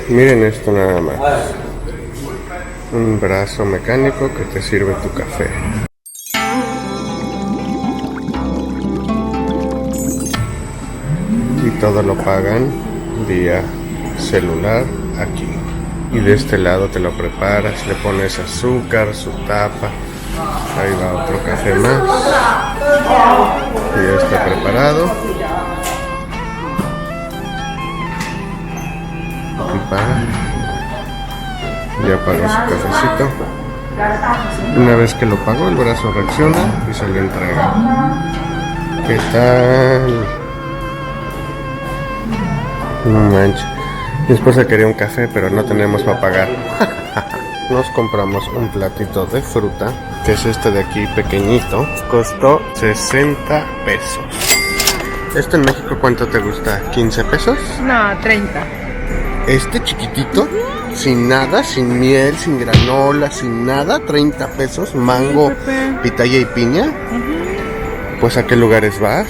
Miren esto nada más. Un brazo mecánico que te sirve tu café. Y todo lo pagan vía celular aquí. Y de este lado te lo preparas, le pones azúcar, su tapa. Ahí va otro café más. Y ya está preparado. Aquí paga. Ya pagó su cafecito. Una vez que lo pagó, el brazo reacciona y se le entrega. ¿Qué tal? No manches. Mi esposa quería un café, pero no tenemos para pagar. Nos compramos un platito de fruta, que es este de aquí pequeñito. Costó 60 pesos. ¿Este en México cuánto te gusta? ¿15 pesos? No, 30. Este chiquitito, sin nada, sin miel, sin granola, sin nada, 30 pesos, mango, pitaya y piña. Pues ¿a qué lugares vas?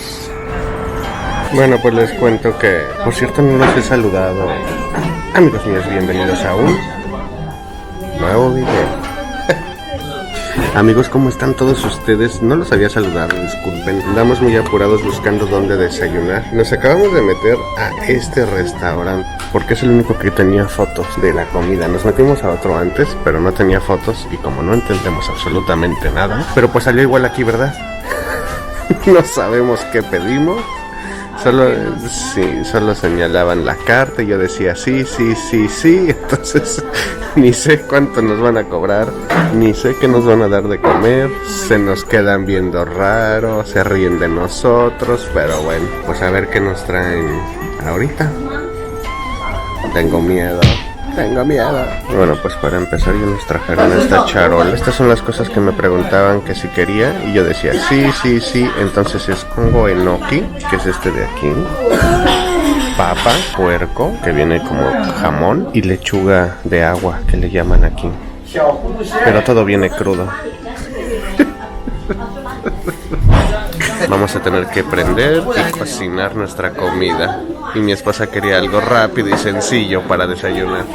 Bueno, pues les cuento que, por cierto, no los he saludado. Amigos míos, bienvenidos a un nuevo video. Amigos, ¿cómo están todos ustedes? No los había saludado, disculpen. Andamos muy apurados buscando dónde desayunar. Nos acabamos de meter a este restaurante porque es el único que tenía fotos de la comida. Nos metimos a otro antes, pero no tenía fotos. Y como no entendemos absolutamente nada, pero pues salió igual aquí, ¿verdad? No sabemos qué pedimos. Solo señalaban la carta y yo decía sí. Entonces ni sé cuánto nos van a cobrar, ni sé qué nos van a dar de comer. Se nos quedan viendo raro, se ríen de nosotros, pero bueno, pues a ver qué nos traen ahorita. Tengo miedo. Bueno, pues para empezar ya nos trajeron esta charola. Estas son las cosas que me preguntaban que si quería y yo decía sí. Entonces es hongo enoki, que es este de aquí, papa, puerco, que viene como jamón, y lechuga de agua, que le llaman aquí. Pero todo viene crudo. Vamos a tener que prender y cocinar nuestra comida. Y mi esposa quería algo rápido y sencillo para desayunar.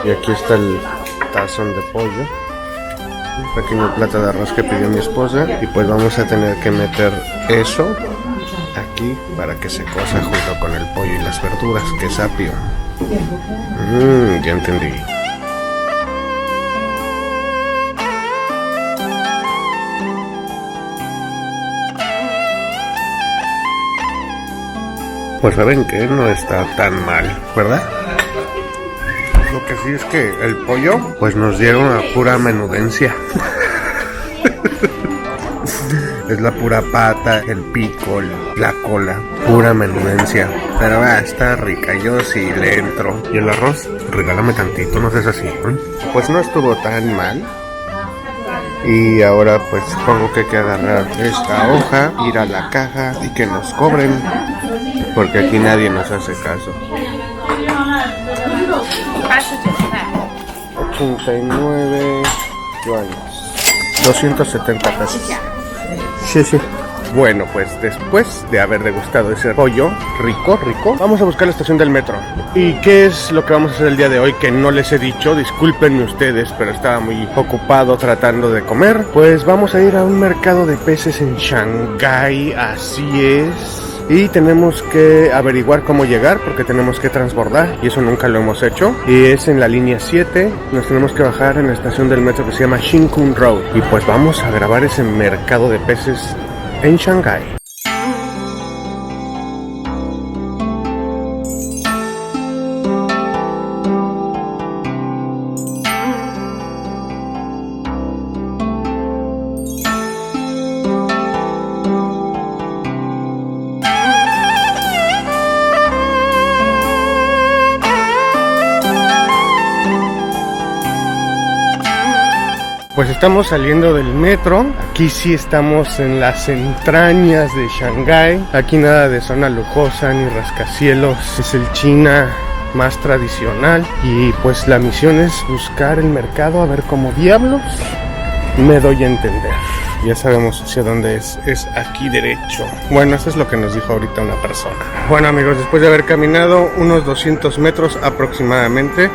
Y aquí está el tazón de pollo. Un pequeño plato de arroz que pidió mi esposa. Y pues vamos a tener que meter eso aquí para que se cosa junto con el pollo y las verduras. ¡Qué sapio! Ya entendí. Pues saben que no está tan mal, ¿verdad? Lo que sí es que el pollo, pues nos dieron a pura menudencia. Es la pura pata, el pico, la cola, pura menudencia. Pero está rica, yo sí le entro. Y el arroz, regálame tantito, no seas así, ¿eh? Pues no estuvo tan mal. Y ahora pues supongo que hay que agarrar esta hoja, ir a la caja y que nos cobren, porque aquí nadie nos hace caso. 89 yuanes, 270 pesos. Sí. Bueno, pues después de haber degustado ese pollo rico, vamos a buscar la estación del metro. ¿Y qué es lo que vamos a hacer el día de hoy? Que no les he dicho, discúlpenme ustedes, pero estaba muy ocupado tratando de comer. Pues vamos a ir a un mercado de peces en Shanghái, así es. Y tenemos que averiguar cómo llegar porque tenemos que transbordar y eso nunca lo hemos hecho. Y es en la línea 7, nos tenemos que bajar en la estación del metro que se llama Shin Kung Road. Y pues vamos a grabar ese mercado de peces en Shanghái. Pues estamos saliendo del metro. Aquí sí estamos en las entrañas de Shanghái. Aquí nada de zona lujosa ni rascacielos. Es el China más tradicional. Y pues la misión es buscar el mercado, a ver cómo diablos me doy a entender. Ya sabemos hacia dónde es aquí derecho. Bueno, eso es lo que nos dijo ahorita una persona. Bueno amigos, después de haber caminado unos 200 metros aproximadamente,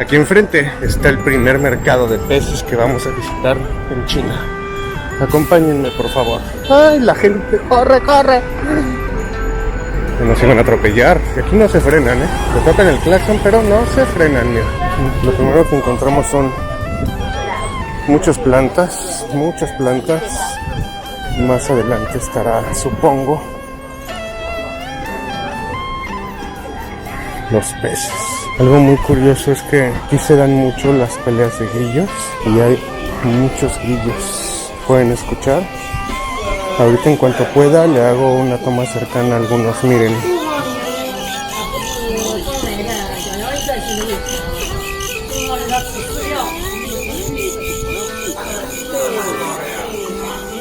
aquí enfrente está el primer mercado de peces que vamos a visitar en China. Acompáñenme por favor. ¡Ay, la gente! ¡Corre, corre! Nos iban a atropellar. Y aquí no se frenan, Se tocan el claxon, pero no se frenan, mira. Lo primero que encontramos son muchas plantas. Más adelante estará, supongo, los peces. Algo muy curioso es que aquí se dan mucho las peleas de grillos y hay muchos grillos. ¿Pueden escuchar? Ahorita en cuanto pueda le hago una toma cercana a algunos, miren.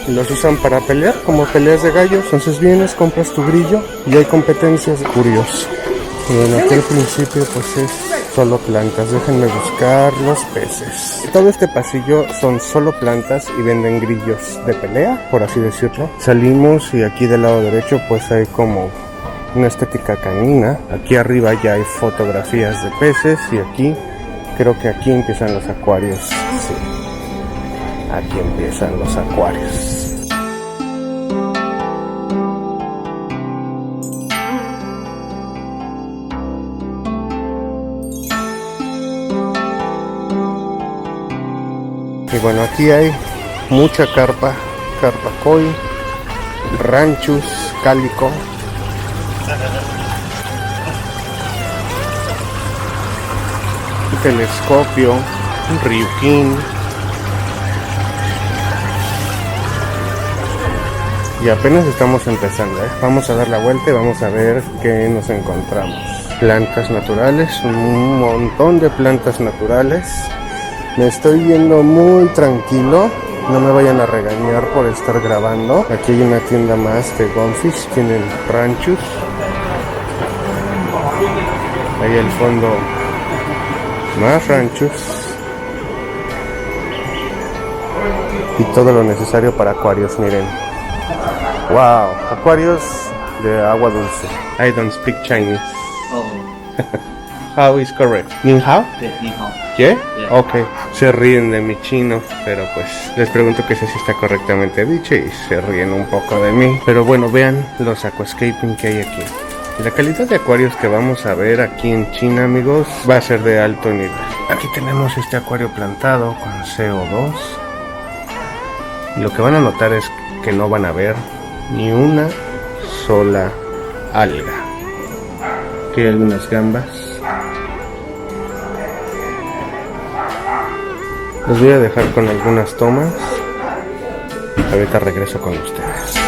Los usan para pelear, como peleas de gallos. Entonces vienes, compras tu grillo y hay competencias. Curioso. Y bueno, aquí al principio pues es solo plantas. Déjenme buscar los peces. Todo este pasillo son solo plantas y venden grillos de pelea, por así decirlo. Salimos y aquí del lado derecho pues hay como una estética canina. Aquí arriba ya hay fotografías de peces y aquí, creo que aquí empiezan los acuarios. Sí, aquí empiezan los acuarios. Y bueno, aquí hay mucha carpa koi, ranchus, cálico. Telescopio, ryukin. Y apenas estamos empezando, Vamos a dar la vuelta y vamos a ver qué nos encontramos. Plantas naturales, un montón de plantas naturales. Me estoy viendo muy tranquilo. No me vayan a regañar por estar grabando. Aquí hay una tienda más de Gonfish. Tienen ranchos. Ahí al fondo más ranchos. Y todo lo necesario para acuarios, miren. Wow, acuarios de agua dulce. I don't speak Chinese. Oh. How is correct? Nin hao? Ni hao. ¿Yeah? Yeah. Ok. Se ríen de mi chino, pero pues les pregunto que si está correctamente dicho y se ríen un poco de mí. Pero bueno, vean los aquascaping que hay aquí. La calidad de acuarios que vamos a ver aquí en China, amigos, va a ser de alto nivel. Aquí tenemos este acuario plantado con CO2. Y lo que van a notar es que no van a ver ni una sola alga. Aquí hay algunas gambas. Los voy a dejar con algunas tomas. Ahorita regreso con ustedes.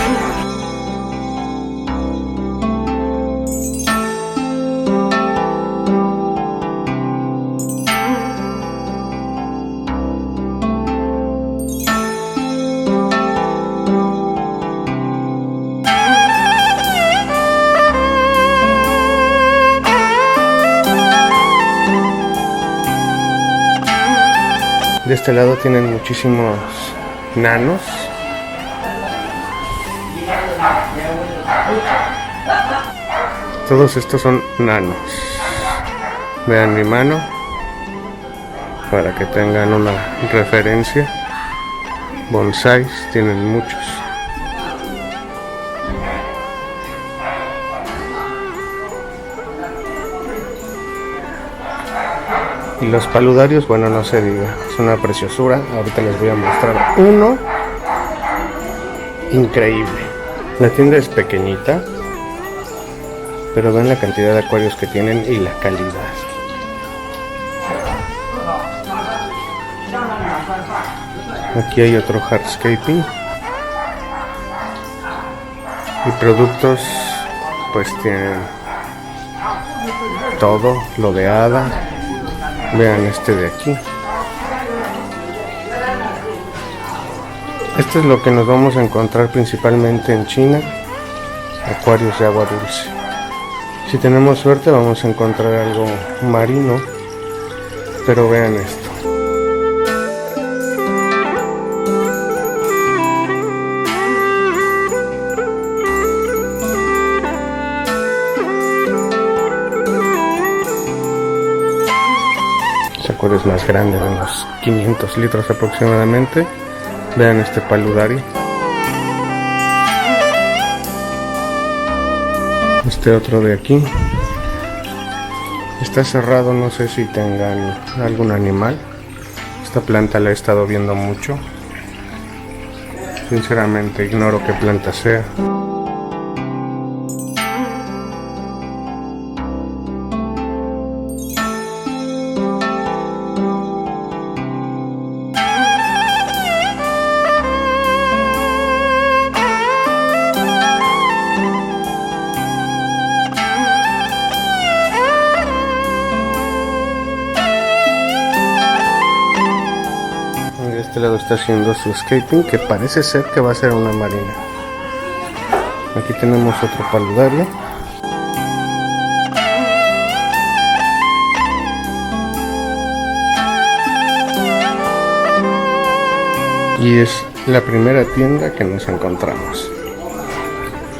De este lado tienen muchísimos nanos. Todos estos son nanos. Vean mi mano para que tengan una referencia. Bonsáis tienen muchos. Y los paludarios, bueno, no se diga, es una preciosura. Ahorita les voy a mostrar uno increíble. La tienda es pequeñita, pero ven la cantidad de acuarios que tienen y la calidad. Aquí hay otro hardscaping. Y productos, pues tienen todo lo de hada. Vean este de aquí. Esto es lo que nos vamos a encontrar principalmente en China. Acuarios de agua dulce. Si tenemos suerte vamos a encontrar algo marino. Pero vean esto. mejor es más grande, de unos 500 litros aproximadamente. Vean este paludari. Este otro de aquí está cerrado, no sé si tengan algún animal. Esta planta la he estado viendo mucho. Sinceramente ignoro qué planta sea. De este lado está haciendo su escaping, que parece ser que va a ser una marina. Aquí tenemos otro paludario. Y es la primera tienda que nos encontramos.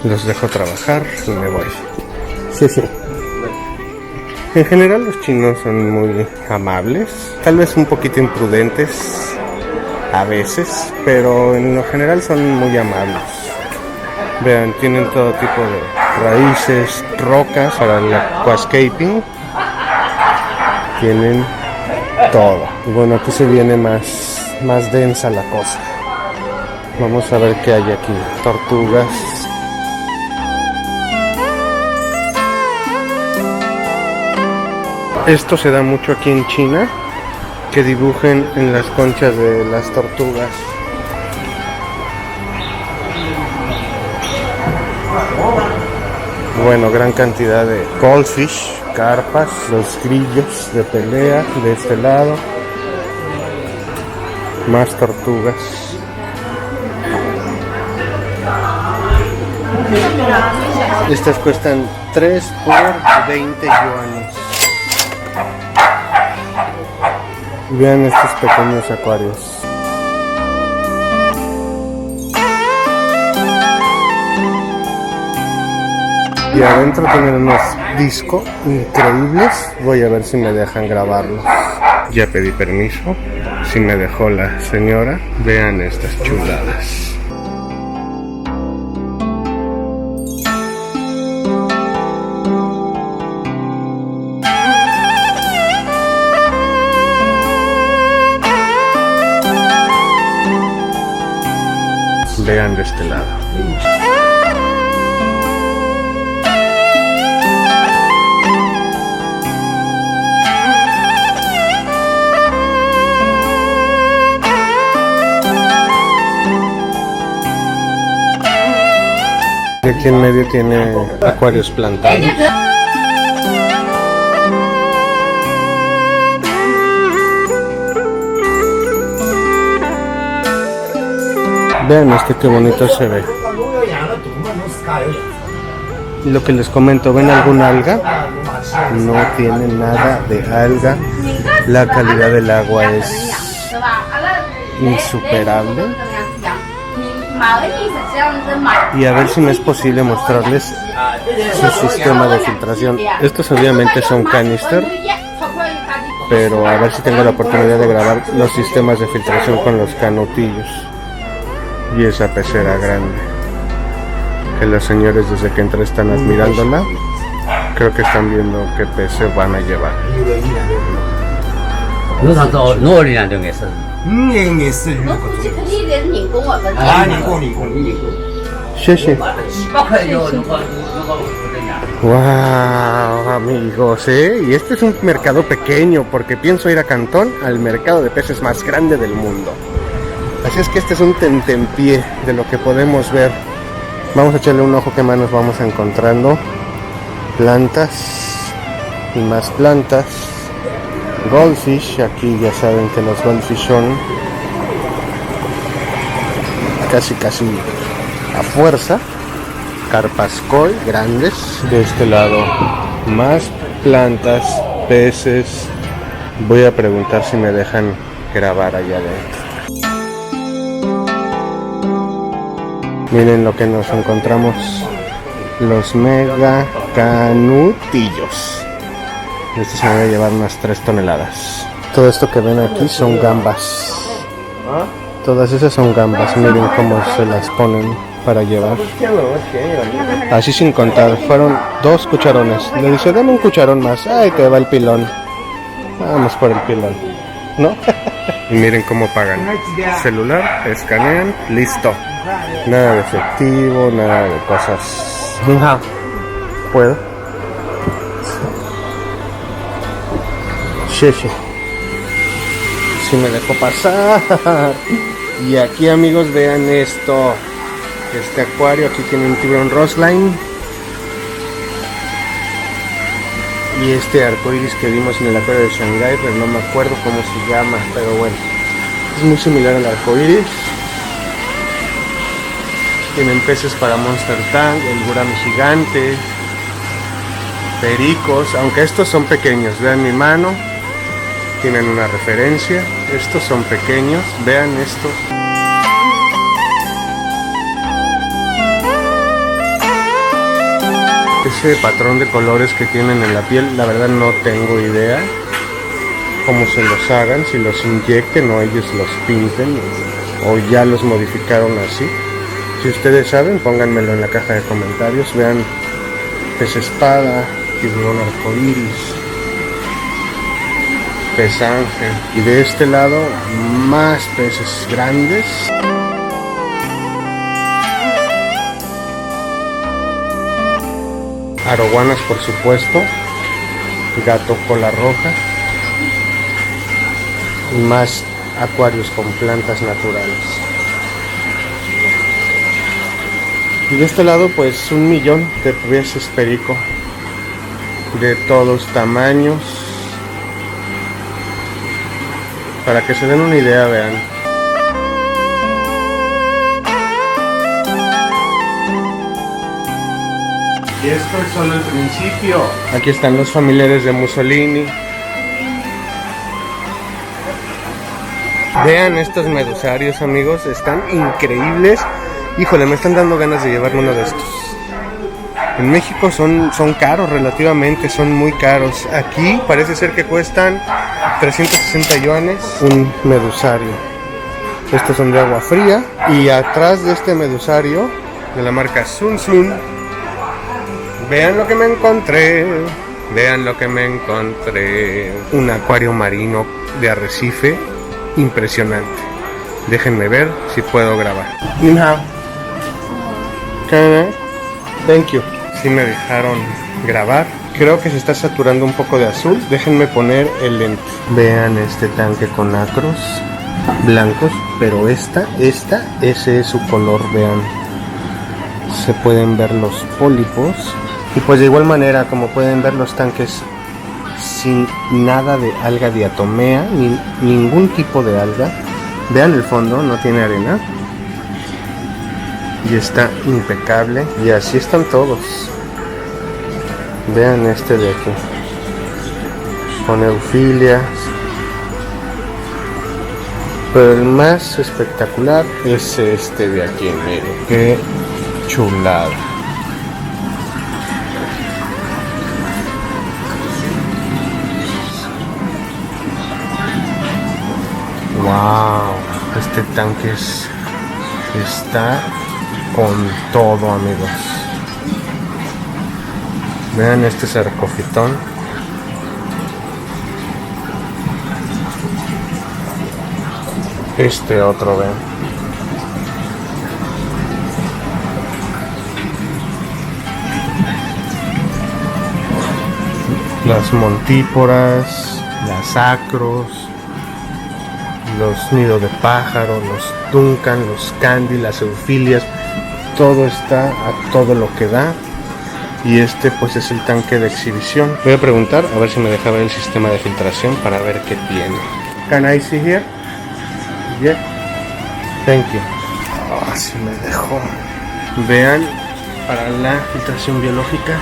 Los dejo trabajar y me voy. Sí. En general los chinos son muy amables, tal vez un poquito imprudentes a veces, pero en lo general son muy amables. Vean, tienen todo tipo de raíces, rocas para el aquascaping. Tienen todo. Y bueno, aquí se viene más densa la cosa. Vamos a ver qué hay aquí. Tortugas. Esto se da mucho aquí en China, que dibujen en las conchas de las tortugas. Bueno, gran cantidad de goldfish, carpas, los grillos de pelea de este lado. Más tortugas. Estas cuestan 3 por 20 yuanes. Vean estos pequeños acuarios. Y adentro tienen unos discos increíbles. Voy a ver si me dejan grabarlos. Ya pedí permiso. Si me dejó la señora. Vean estas chuladas. Vean de este lado. Y aquí en medio tiene acuarios plantados. Vean qué bonito se ve. Y lo que les comento, ¿ven alguna alga? No tiene nada de alga. La calidad del agua es insuperable. Y a ver si me es posible mostrarles su sistema de filtración. Estos obviamente son canister, pero a ver si tengo la oportunidad de grabar los sistemas de filtración con los canutillos. Y esa pecera grande, que los señores desde que entré están admirándola. Creo que están viendo qué pez se van a llevar. Wow, amigos, y este es un mercado pequeño, porque pienso ir a Cantón, al mercado de peces más grande del mundo. Así es que este es un tentempié de lo que podemos ver. Vamos a echarle un ojo que más nos vamos encontrando. Plantas y más plantas. Goldfish, aquí ya saben que los goldfish son casi a fuerza. Carpas koi grandes. De este lado más plantas, peces. Voy a preguntar si me dejan grabar allá adentro. Miren lo que nos encontramos. Los mega canutillos. Este se me va a llevar unas 3 toneladas. Todo esto que ven aquí son gambas. Todas esas son gambas. Miren cómo se las ponen para llevar. Así sin contar. Fueron 2 cucharones. Le dice, dame un cucharón más. Ay, te va el pilón. Vamos por el pilón, ¿no? Y miren cómo pagan. Celular, escanean, listo. Nada de efectivo, nada de cosas. ¿Puedo? Sí. Si me dejó pasar. Y aquí, amigos, vean esto. Este acuario, aquí tiene un tiburón Roseline. Y este arcoiris que vimos en el acuario de Shanghái, pero no me acuerdo cómo se llama, pero bueno, es muy similar al arcoiris. Tienen peces para Monster Tank, el gurami gigante, pericos, aunque estos son pequeños. Vean mi mano, tienen una referencia. Estos son pequeños, vean esto. Ese patrón de colores que tienen en la piel, la verdad no tengo idea cómo se los hagan, si los inyecten o ellos los pinten o ya los modificaron así. Si ustedes saben, pónganmelo en la caja de comentarios. Vean, pez espada, tiburón arcoíris, pez ángel, y de este lado más peces grandes. Arowanas, por supuesto, gato cola roja y más acuarios con plantas naturales. Y de este lado pues 1.000.000 de peces perico de todos tamaños. Para que se den una idea, vean. Y esto es solo el principio. Aquí están los familiares de Mussolini. Vean estos medusarios, amigos, están increíbles. Híjole, me están dando ganas de llevarme uno de estos. En México son caros relativamente, son muy caros. Aquí parece ser que cuestan 360 yuanes un medusario. Estos son de agua fría. Y atrás de este medusario, de la marca Sun Sun, vean lo que me encontré. Vean lo que me encontré. Un acuario marino de arrecife impresionante. Déjenme ver si puedo grabar. Thank you. Si me dejaron grabar. Creo que se está saturando un poco de azul. Déjenme poner el lente. Vean este tanque con acros blancos, pero ese es su color. Vean, se pueden ver los pólipos. Y pues de igual manera, como pueden ver, los tanques sin nada de alga diatomea, ni ningún tipo de alga. Vean el fondo, no tiene arena. Y está impecable. Y así están todos. Vean este de aquí, con eufilias. Pero el más espectacular es este de aquí, miren. Qué chulada. Wow, este tanque está con todo, amigos. Vean este sarcofitón. Este otro, vean. Las montíporas, las acros, los nidos de pájaro, los Duncan, los candy, las eufilias. Todo está a todo lo que da. Y este pues es el tanque de exhibición. Voy a preguntar a ver si me deja ver el sistema de filtración para ver qué tiene. Can I see here? Yeah. Thank you. Sí me dejó. Vean, para la filtración biológica,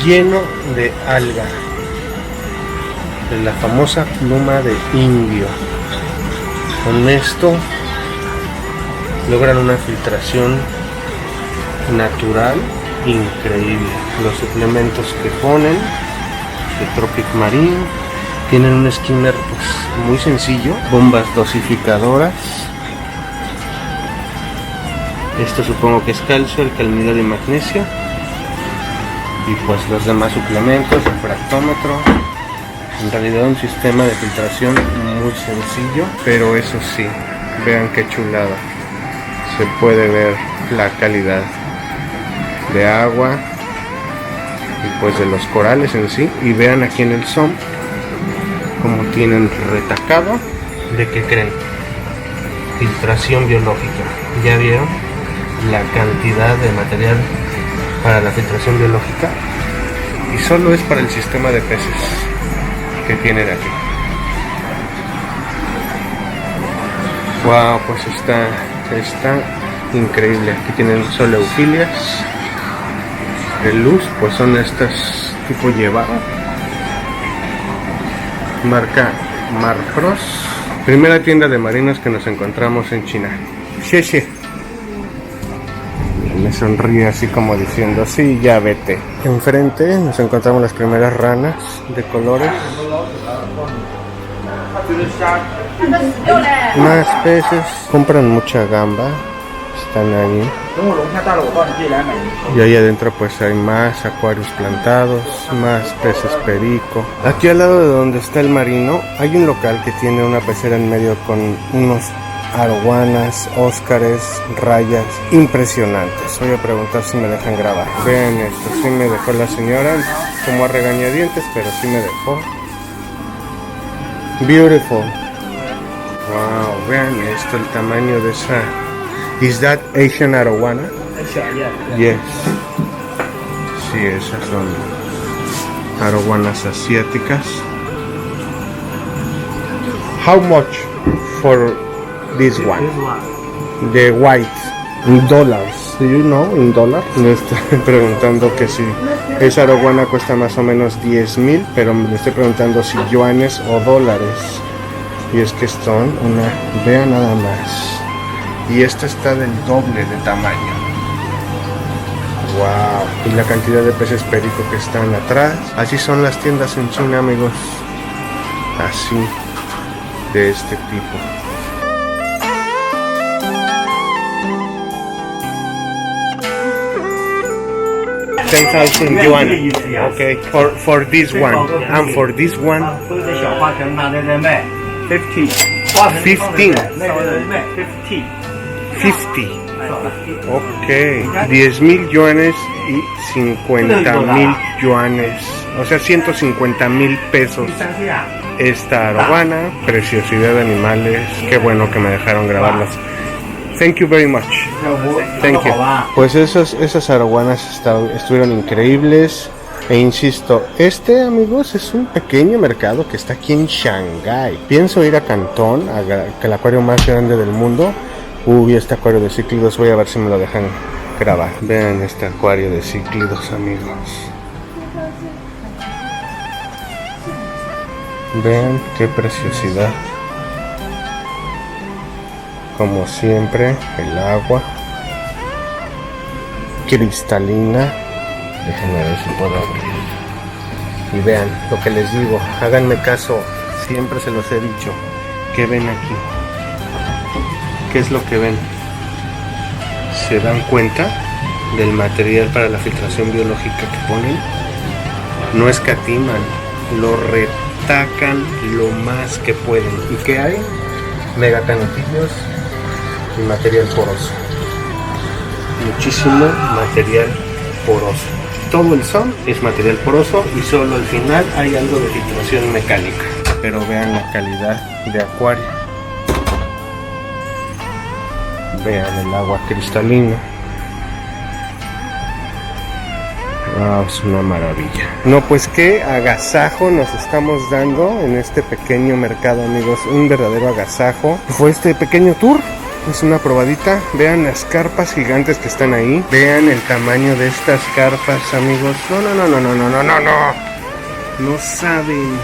lleno de alga, de la famosa pluma de indio. Con esto logran una filtración natural increíble. Los suplementos que ponen de Tropic Marine, Tienen un skimmer pues, muy sencillo, bombas dosificadoras. Esto supongo que es calcio, alcalinidad y magnesio. Y pues los demás suplementos, el fractómetro. En realidad un sistema de filtración muy sencillo, pero eso sí, vean qué chulada. Se puede ver la calidad de agua y pues de los corales en sí. Y vean aquí en el SOM como tienen retacado. ¿De qué creen? Filtración biológica. ¿Ya vieron la cantidad de material para la filtración biológica? Y solo es para el sistema de peces que tienen aquí. Wow, pues está increíble. Aquí tienen soleufilias de luz, pues son estas tipo llevado, marca Marpros. Primera tienda de marinos que nos encontramos en China. Xie. Me sonríe así como diciendo, sí, ya vete. Enfrente nos encontramos las primeras ranas de colores. Más peces. Compran mucha gamba. Están ahí. Y ahí adentro pues hay más acuarios plantados, más peces perico. Aquí al lado de donde está el marino hay un local que tiene una pecera en medio con unos arowanas, óscares, rayas impresionantes. Voy a preguntar si me dejan grabar. Vean esto, sí me dejó la señora, como a regañadientes, pero sí me dejó. Beautiful. Wow, vean esto, el tamaño de esa. Is that Asian arowana? Yes. Sí, esas son arowanas asiáticas. How much for this one? The white. In dollars. Do you know? In dollars. Me estoy preguntando que si esa arowana cuesta más o menos 10,000, pero me estoy preguntando si yuanes o dólares. Y es que son una. Vean nada más. Y esta está del doble de tamaño. Wow. Y la cantidad de peces perico que están atrás. Así son las tiendas en China, amigos. Así. De este tipo. $10,000 yuan. Okay. For this one. And for this one. 50. Ok. 10,000 yuanes y 50,000 yuanes. O sea, 150,000 pesos. Esta arowana, preciosidad de animales. Qué bueno que me dejaron grabarlas. Thank you very much. Thank you. Pues esas arowanas estuvieron increíbles. E insisto, amigos, es un pequeño mercado que está aquí en Shanghái. Pienso ir a Cantón, el acuario más grande del mundo. Uy, este acuario de cíclidos, voy a ver si me lo dejan grabar. Vean este acuario de cíclidos, amigos. Vean qué preciosidad. Como siempre, el agua cristalina. Déjenme ver si puedo abrir. Y vean lo que les digo. Háganme caso. Siempre se los he dicho. ¿Qué ven aquí? ¿Qué es lo que ven? ¿Se dan cuenta del material para la filtración biológica que ponen? No escatiman. Lo retacan lo más que pueden. ¿Y qué hay? Megacanotillos y material poroso. Muchísimo material poroso. Todo el SOM es material poroso y solo al final hay algo de filtración mecánica. Pero vean la calidad de acuario. Vean el agua cristalina. Wow, es una maravilla. No, pues qué agasajo nos estamos dando en este pequeño mercado, amigos. Un verdadero agasajo. Fue este pequeño tour. Es una probadita. Vean las carpas gigantes que están ahí. Vean el tamaño de estas carpas, amigos. No saben.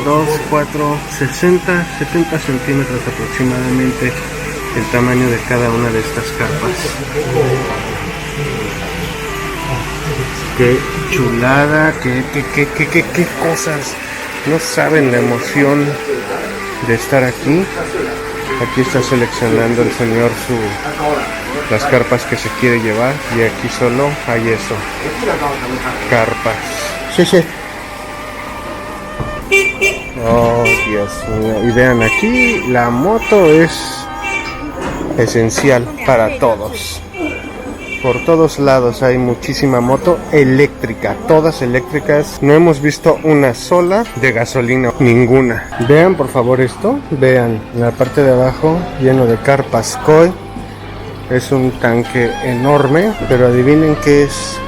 2, 4, 60, 70 centímetros aproximadamente el tamaño de cada una de estas carpas. Qué chulada, qué cosas No saben la emoción de estar aquí. Aquí está seleccionando el señor las carpas que se quiere llevar. Y aquí solo hay eso. Carpas. Sí, sí. Oh, Dios mío. Y vean, aquí la moto es esencial para todos. Por todos lados hay muchísima moto eléctrica, todas eléctricas. No hemos visto una sola de gasolina, ninguna. Vean por favor esto, vean en la parte de abajo lleno de carpas Koi. Es un tanque enorme, pero adivinen qué es.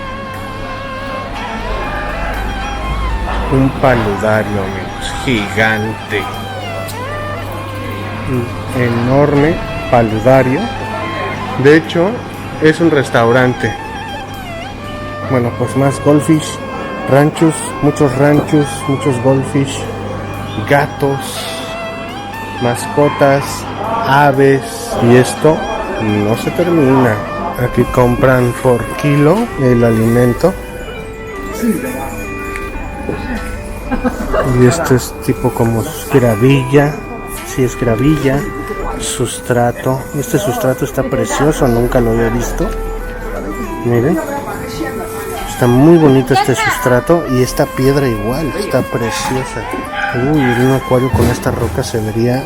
Un paludario, amigos, gigante. Un enorme paludario. De hecho, es un restaurante. Bueno, pues más goldfish, ranchos, muchos goldfish, gatos, mascotas, aves. Y esto no se termina. Aquí compran por kilo el alimento. Y esto es tipo como gravilla. Sí, es gravilla. Sustrato. Este sustrato está precioso, nunca lo había visto. Miren, está muy bonito este sustrato. Y esta piedra igual, está preciosa. Uy, un acuario con esta roca se vería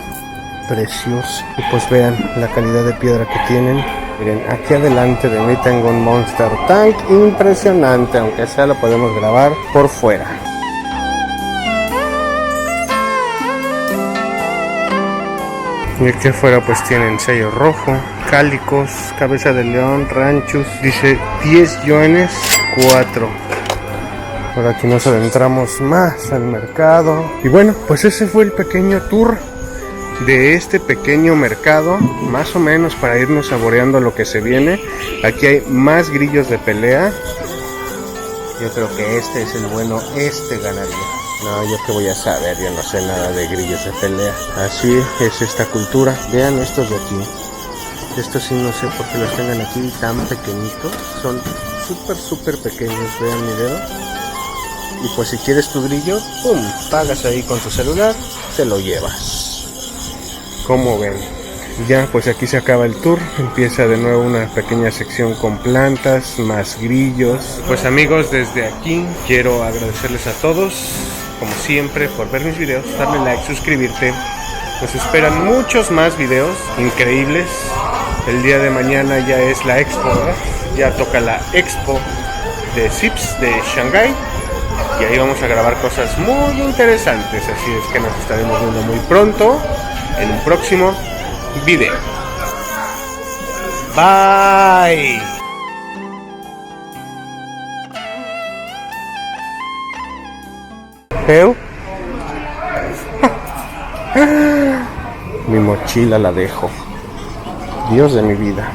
precioso. Y pues vean la calidad de piedra que tienen. Miren, aquí adelante de mí tengo un Monster Tank impresionante, aunque sea lo podemos grabar por fuera. Y aquí afuera pues tienen sello rojo, cálicos, cabeza de león, ranchos. Dice 10 yuanes, 4. Por aquí nos adentramos más al mercado. Y bueno, pues ese fue el pequeño tour de este pequeño mercado, más o menos para irnos saboreando lo que se viene. Aquí hay más grillos de pelea. Yo creo que este es el bueno, este ganaría. No, yo qué voy a saber, yo no sé nada de grillos de pelea. Así es esta cultura. Vean estos de aquí. Estos sí no sé por qué los tengan aquí tan pequeñitos. Son súper pequeños, vean mi dedo. Y pues si quieres tu grillo, pum, pagas ahí con tu celular, te lo llevas. Como ven. Ya, pues aquí se acaba el tour. Empieza de nuevo una pequeña sección con plantas, más grillos. Pues amigos, desde aquí quiero agradecerles a todos, como siempre, por ver mis videos, darle like, suscribirte. Nos esperan muchos más videos increíbles. El día de mañana ya es la expo, ¿verdad? Ya toca la expo de Sips de Shanghái. Y ahí vamos a grabar cosas muy interesantes. Así es que nos estaremos viendo muy pronto en un próximo video. Bye. ¿Eu? Mi mochila la dejo. Dios de mi vida.